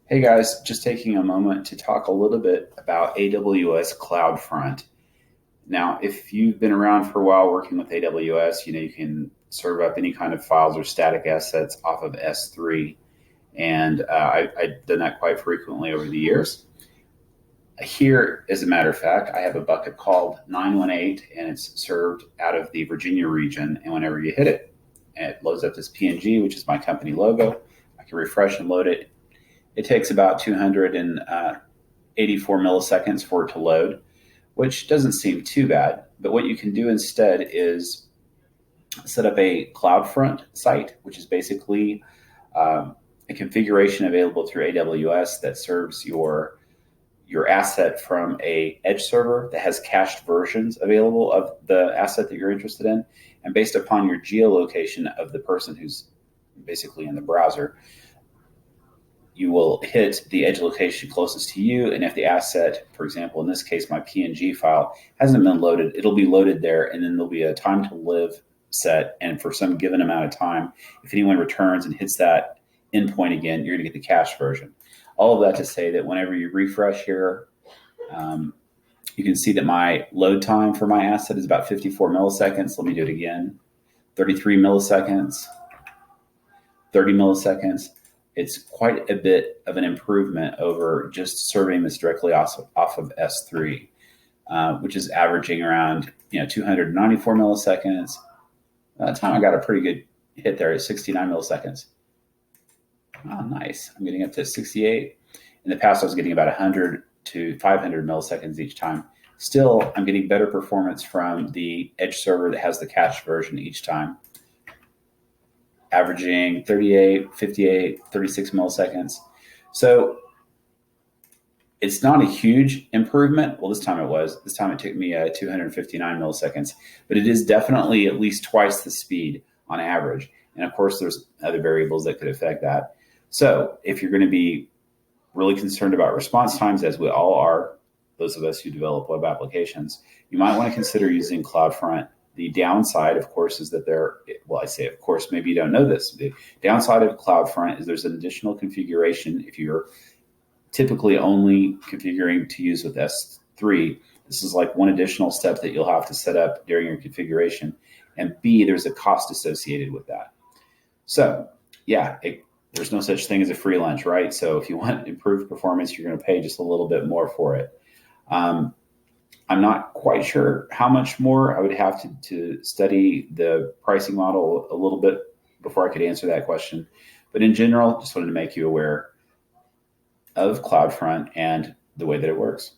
Hey guys, just taking a moment to talk a little bit about AWS CloudFront. Now, if you've been around for a while working with AWS, you know you can serve up any kind of files or static assets off of S3. And I've done that quite frequently over the years. Here, as a matter of fact, I have a bucket called 918, and it's served out of the Virginia region. And whenever you hit it, it loads up this PNG, which is my company logo. I can refresh and load it. It takes about 284 milliseconds for it to load, which doesn't seem too bad. But what you can do instead is set up a CloudFront site, which is basically a configuration available through AWS that serves your asset from a edge server that has cached versions available of the asset that you're interested in. And based upon your geolocation of the person who's basically in the browser, you will hit the edge location closest to you. And if the asset, for example, in this case, my PNG file hasn't been loaded, it'll be loaded there. And then there'll be a time to live set. And for some given amount of time, if anyone returns and hits that endpoint again, you're going to get the cache version. All of that to say that whenever you refresh here, you can see that my load time for my asset is about 54 milliseconds. Let me do it again. 33 milliseconds, 30 milliseconds. It's quite a bit of an improvement over just serving this directly off of S3, which is averaging around 294 milliseconds. That time I got a pretty good hit there at 69 milliseconds. Oh, nice. I'm getting up to 68. In the past, I was getting about 100 to 500 milliseconds each time. Still, I'm getting better performance from the edge server that has the cache version each time, averaging 38, 58, 36 milliseconds. So it's not a huge improvement. Well, this time it was. This time it took me 259 milliseconds, but it is definitely at least twice the speed on average. And of course, there's other variables that could affect that. So if you're going to be really concerned about response times, as we all are, those of us who develop web applications, you might want to consider using CloudFront. The downside, of course, is that I say, of course, maybe you don't know this. The downside of CloudFront is there's an additional configuration. If you're typically only configuring to use with S3, this is like one additional step that you'll have to set up during your configuration. And B, there's a cost associated with that. So yeah, there's no such thing as a free lunch, right? So if you want improved performance, you're going to pay just a little bit more for it. I'm not quite sure how much more. I would have to study the pricing model a little bit before I could answer that question. But in general, just wanted to make you aware of CloudFront and the way that it works.